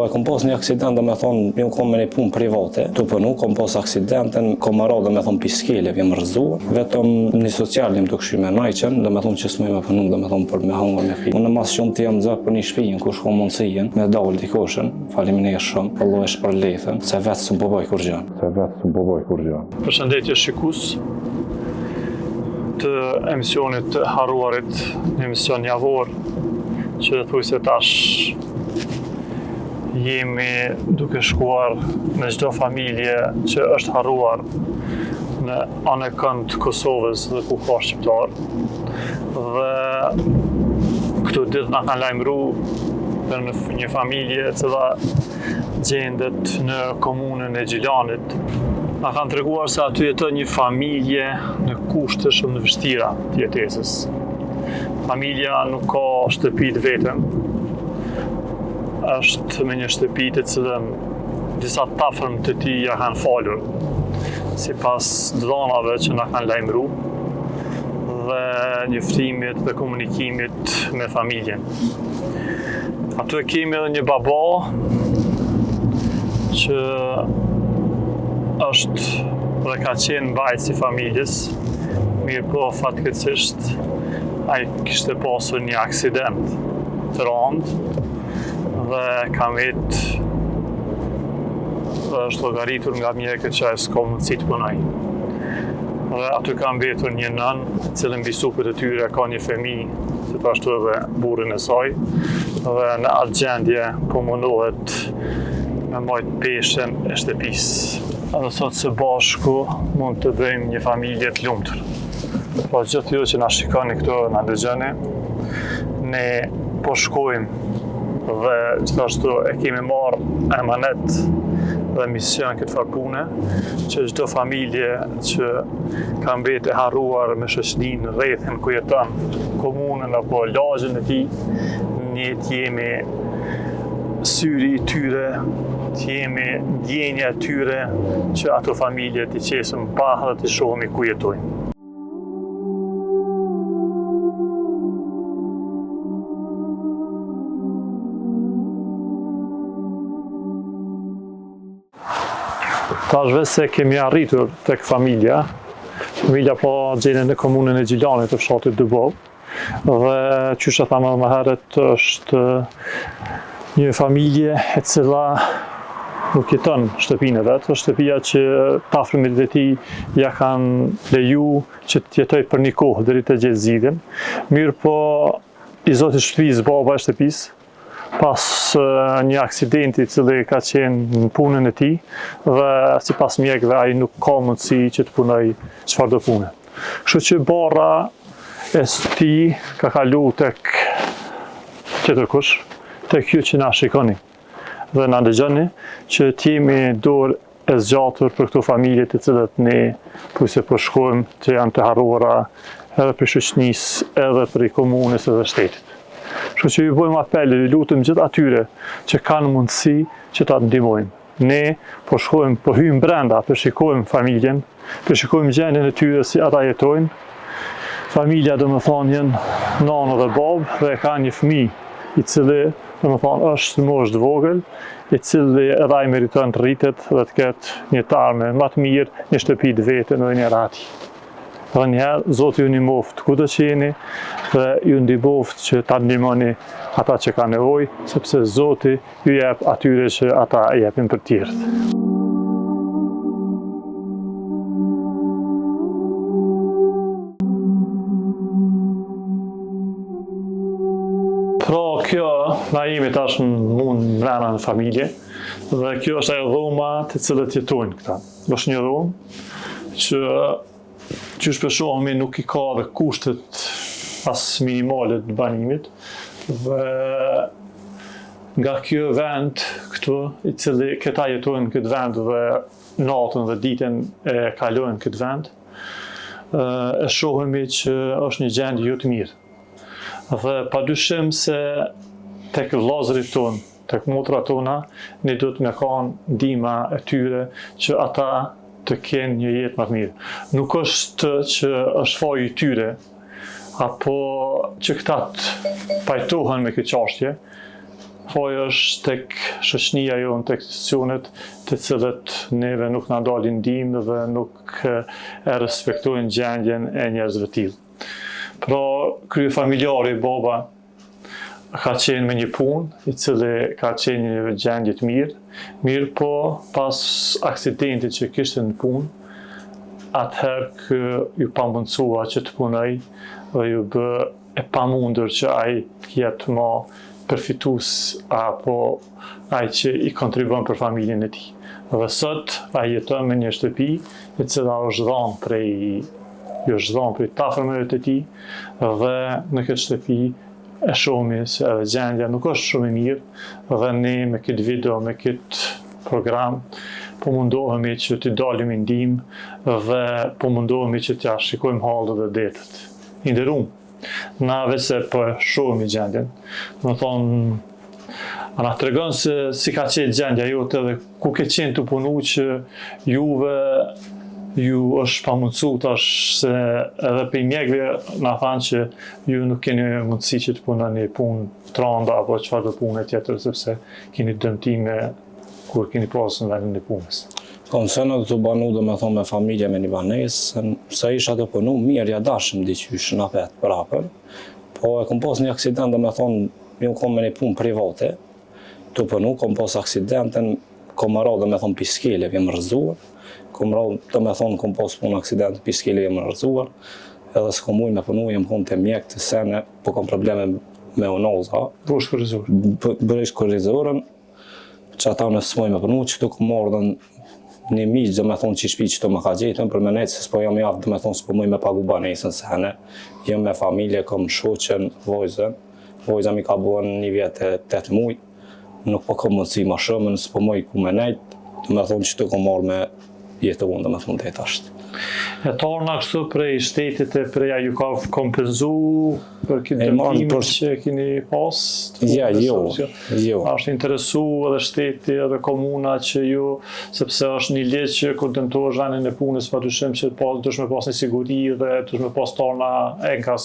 e kom pas një aksident, me thonë, një kom me një punë private, tu punu, kom pas aksidenten, kom marrë me thonë piskele, vjem rëzu, vetëm një social jem të këshy me najqen, me thonë që s'mej me punu, me thonë për me hangër me pi. Unë mas shumë të jam zak për një shpijen, ku shko mundësijen, me dalë t'i koshen, faleminderit shumë, Allah e shpërlejthen, se vetë s'm po bëj kur gjë. Përshëndetje shikus të emisionit të Harruarit, një emision javor që thuj se tash jemi duke shkuar në çdo familje që është harruar në anën të Kosovës dhe ku ka shqiptar. Dhe këto ditë na kanë lajmëru për një familje e cila gjendet në komunën e Gjilanit. Na kanë treguar se aty jeton një familje në kushte shumë të vështira të jetesës. Familja nuk ka shtëpi të vetëm, është me një shtëpi të cilën disa tafërm të tij ja kanë falur, sipas dhënave që na kanë lajmëru dhe njoftimit dhe komunikimit me familjen. Aty kemi edhe një baba që është dhe ka qenë mbajtës i familjes, mirë po fatkeqësisht ai kishte pasur një aksident të rëndë dhe ka është llogaritur nga mjekët që ai s'ka mundësi të punoj. Dhe aty ka mbetur një nën, e cilën mbi supët e tyre ka një fëmijë, gjithashtu edhe burrin e saj, dhe në atë gjendje po mundohet me majt peshen e shtëpisë. Edhe sot së bashku mund të bëjmë një familje të lumtur. Po gjithë ju që na shikoni këtu, na dëgjoni, ne po shkojmë dhe gjithashtu e kemi marrë emanet dhe mision këtë farë pune, që çdo familje që ka mbetë e harruar me shoqërinë në rrethin ku jeton, komunën apo lagjen e tij, ne të jemi syri i tyre, të jemi ndjenja e tyre që ato familje t'i qesëm bahë dhe t'i shohemi ku jetojnë. Tashve se kemi arritur tek familja po gjenet në komunën e Gjilanit të fshatit Dubov, dhe qysh e thamë më herët është një familje e cila nuk jeton shtëpinë e vetë, është shtëpia që tafërmit e tij ja kanë leju që të jetoj për një kohë deri te gjetë zgjidhjen. Mirë po i zoti shtëpisë, baba e shtëpisë, pas një aksidenti i cili ka qenë në punën e tij dhe sipas mjekëve ai nuk ka mundësi që të punoj çfarëdo pune. Kështu që barra e tij ka kalu tek tjetër kush, tek ju që na shikoni dhe na dëgjoni, që t'jemi dorë e zgjatur për këto familje të cilat ne pse po shkojmë, që janë të harruara edhe për shoqënisë, edhe për komunës edhe shtetit. Kështu që ju bëjmë apel, ju lutem gjithë atyre që kanë mundësi që ta ndihmojnë. Ne po shkojmë, po hyjmë brenda, përshikojmë familjen, përshikojmë gjendjen e tyre si ata jetojnë. Familja domethënë janë nanë dhe babë dhe ka një fëmijë i cili domethënë është në moshë të vogël, i cili edhe ai meriton të rritet dhe të ketë një tarme më të mirë, një shtëpi të vetë në një rati. Dhe njëherë, Zoti ju ndihmoft kudo që jeni dhe ju ndihmoft që ta ndihmoni ata që kanë nevojë, sepse Zoti ju jep atyre që ata i japin për tjerët. Pra kjo, na jemi tash mund mbrana në familje, dhe kjo është ajo dhoma të cilët jetojnë këta. Është një dhomë që shpeshohemi nuk i ka dhe kushtet as minimale të banimit, dhe nga kjo vend këtu, i cili këta jetojnë këtë vend dhe natën dhe ditën e kalojnë këtë vend, e shohemi që është një gjendje jo të mirë. Dhe padyshim se tek vllazërit tonë, tek motrat tona, ne duhet me kanë ndihma e tyre që ata të kenë një jetë më të mirë. Nuk është që është faji i tyre, apo që këta të pajtohen me këtë çështje, Foja është tek shoqënia jonë, tek institucionet të cilët neve nuk na dalin ndihmë dhe nuk e respektojnë gjendjen e njerëzve të tillë. Pra, krye familjari, baba, ka qenë me një punë i cili ka qenë një gjendje të mirë po pas aksidentit që kishte në punë, atëherë kë ju pamundësua që të punoj dhe ju bë e pamundur që ai të jetë më përfitus apo ai që i kontribon për familjen e tij. Dhe sot ai jeton me një shtëpi e cila është dhënë prej tafërmëve të tij dhe në këtë shtëpi e shohim se edhe gjendja nuk është shumë e mirë dhe ne me këtë video, me këtë program po mundohemi që t'i dalim ndihmë dhe po mundohemi që t'ja shikojmë hallet dhe detet. I nderuam. Na vetë po shohim gjendjen. Do të thonë, ana tregon se si ka qenë gjendja jote dhe ku ke qenë të punu që ju është pamundësu tash se edhe për mjekëve na thanë që ju nuk keni mundësi që të punoni punë tranda apo çfarë punë tjetër sepse keni dëmtime kur keni pasur në vendin e punës. Koncernet të banu dhe me thonë me familje me një banes, se isha të punu, mirë ja dashëm diqysh në apet për apën, po e kom pas një aksident dhe me thonë, një kom me një punë private, të punu, kom pas aksidenten, kom ra dhe me thonë piskele, vjem rëzuar, kom ra dhe me thonë, kom pas punë aksident, piskele vjem rëzuar, edhe s'kom ujë me punu, jem konë të mjek të sene, po kom probleme me onoza. Bërish korrizorën, që ata në s'moj me punu, që të kom ardhen një miqë dhe me thonë që i shpi që të më ka gjetën, për me nejtë se s'po jam javë dhe me thonë s'po mëj me pagu banesën se hene. Jem me familje, kom shoqen, vojzën. Vojza mi ka buën një vjetë 8 muj, nuk po kom mundësi ma shumën, s'po mëj ku me nejtë, dhe me thonë që të kom marrë me jetë unë dhe me thonë det ashtë. E torna kështu prej shtetit e preja ju ka kompenzu për këtë dëmtime që keni pas? Ja, jo. Ashtë interesu edhe shteti edhe komuna që ju, sepse është një ligj që kur dëmtohesh vendin e punës, padyshim që dush me pas një siguri dhe dush me pas torna enkas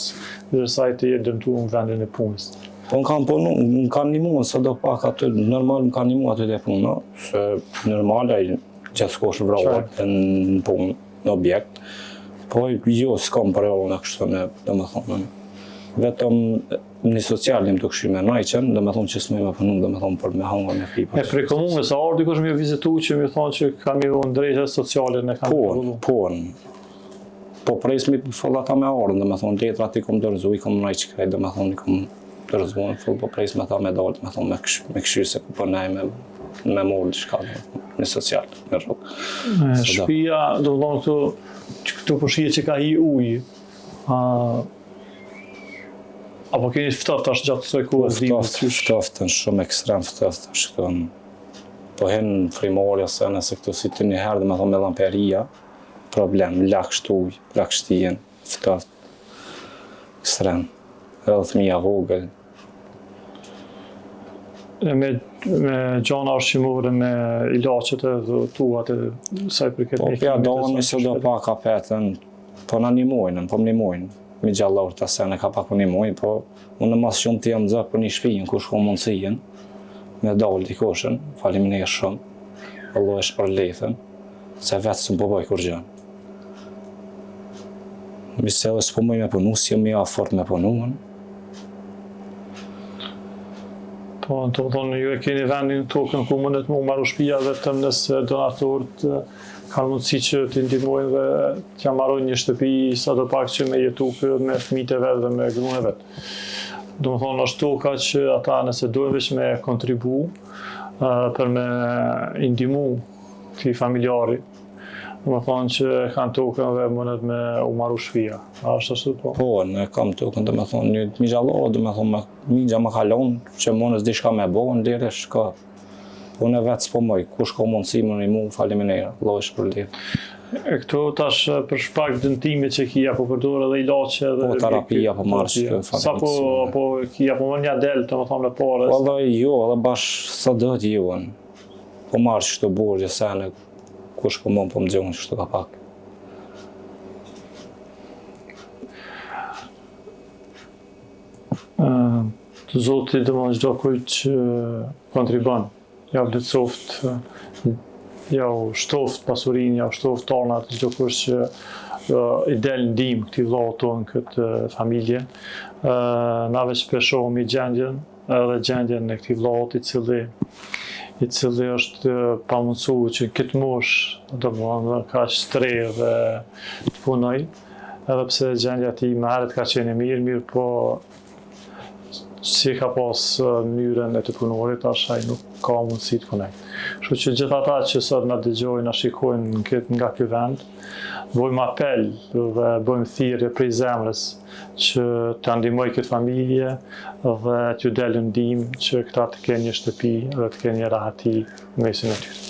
ndërsa ai të jetë dëmtuar në vendin e punës. Po më kanë ndihmuar sa do pak aty, normal më kanë ndihmuar aty te puna, se normal ai gjithkohë vrahet në punë, në objekt, po jo s'kam për në kështu me, dhe me thonë, vetëm një socialim të kështu me najqen, dhe me thonë që s'me me punu, dhe me thonë për me hanga me pipa. E prej komunës, a orë dikush me vizitu që me thonë që kam ju në drejtët sociale në kam përru? Po presmi fillata me orën, dhe me thonë, letra ti kom dërzu, i kom najqë krejt, dhe me thonë, i kom dërzu në full, po presmi ta me dalë, dhe me thonë, me kështu se ku përnej me morë shka në social, në rrugë. Shpia, do të thonë këtu përshije që ka hi ujë, apo keni ftoftë ashtë gjatë kësaj kohë? Ftoftën, shumë ekstrem ftoftën, shkëton. Po hen frimorja se nëse këtu si të njëherë dhe me thonë me lamperia, problem, lakësht ujë, lakështien, ftoft, ekstrem, edhe thëmija vogël. Me gjana ushqimore, me ilaqet e tuat e saj përket po pja doni se do pak apetën, po në animojnë, po më animojnë. Mi gjallor të sene ka pak më animojnë, po unë mas shumë të jam zëpë për një shpijin, ku shko mundësien, me dalë t'i koshën, faliminir shumë, Allah e shpërlethën, se vetë së më përboj kur gjënë. Misë edhe s'po mëj me punu, si jam ja fort me punuën. Po, të thonë, ju e keni vendin tokën ku mundet mu marru shtëpia vetëm nëse donatorët kanë mundësi që t'i ndihmojnë dhe t'ja marrojnë një shtëpi sa do pak që me jetu me fëmijët e vet dhe me gruan e vet. Do të thonë, është toka që ata nëse dojnë veç me kontribu për me ndihmu këtij familjari. Do të thonë që kanë tokën dhe mundet me u marru shtëpia. A është ashtu po? Po, ne kam tokën, do të thonë, një migjallo, do të thonë, migja më kalon, që mundes diçka me bëhen, deri shka. Unë e vetë s'po moj, kush ka mundësi më një mu, faleminera, Allah e shpërlethë. Këto tash për shkak dëmtimit që kia po përdor edhe ilaçe edhe po terapia po marrësh këtë fakt. Sa po kia po marr një del, domethënë me parë. Vallai jo, edhe bash sa do të juan. Po marrësh këto borxhe sene kush po më po më gjon kështu ka pak. Zoti dëmon çdo kujt që kontribon. Ja vlerësoft, ja u shtoft pasurinë, ja u shtoft tonat, çdo kush që i del ndihmë këtij vllau tonë këtë familje. Nave shpesh shohim gjendjen, edhe gjendjen e këtij vllaut i cili është pamundsuar që këtë moshë domethënë ka shtreh dhe të punoj, edhe pse gjendja e tij më herët ka qenë mirë, po si ka pas mënyrën e të punuarit, tash ai nuk ka mundësi të punojë. Kështu që gjithë ata që sot na dëgjojnë, na shikojnë nga ky vend, bëjmë apel dhe bëjmë thirrje prej zemrës që të ndihmoj këtë familje dhe t'ju delë ndihmë që këta të kenë një shtëpi dhe të kenë një rahati në mesin e tyre.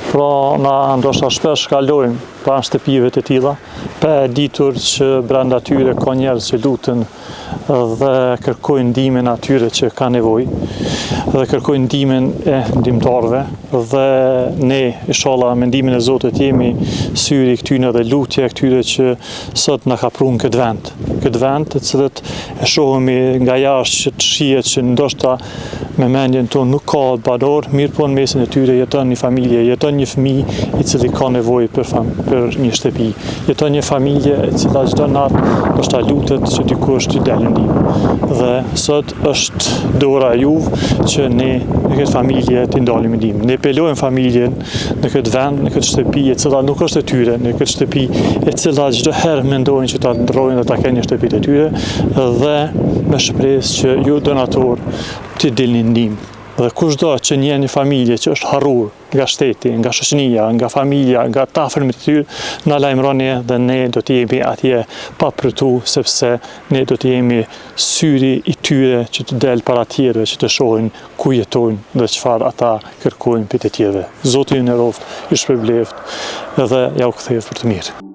Pra, na ndoshta shpesh kalojmë pranë shtëpive të tilla, pa e ditur që brenda tyre ka njerëz që luten dhe kërkojnë ndihmën atyre që ka nevojë dhe kërkojnë ndihmën e ndihmëtarëve dhe ne inshallah me ndihmën e Zotit jemi syri këtyre dhe lutje këtyre që sot na ka prunë këtë vend të cilët e shohemi nga jashtë që të shihet që ndoshta me mendjen tonë nuk ka bador, mirë po në mesin e tyre jeton një familje, jeton një fëmijë i cili ka nevojë për një shtëpi, jeton një familje e cila çdo natë ndoshta lutet që dikush t'i dalë ndihmë. Dhe sot është dora juve që ne në këtë familje t'i ndalim ndihmë. Ne pelojmë familjen në këtë vend, në këtë shtëpi e cila nuk është e tyre, në këtë shtëpi e cila çdo herë mendojnë që ta ndrojnë dhe ta kenë një shtëpi të tyre dhe me shpresë që ju donator t'i dilni ndihmë. Dhe kushdo që një familje që është harruar nga shteti, nga shoqënia, nga familja, nga të afërmit e tyre, na lajmëroni dhe ne do të jemi atje pa prittu, sepse ne do të jemi syri i tyre që të del para tjerëve, që të shohin ku jetojnë dhe çfarë ata kërkojnë për të tjerëve. Zoti ju nderoft, ju shpërbleft dhe ja u kthejë për të mirë.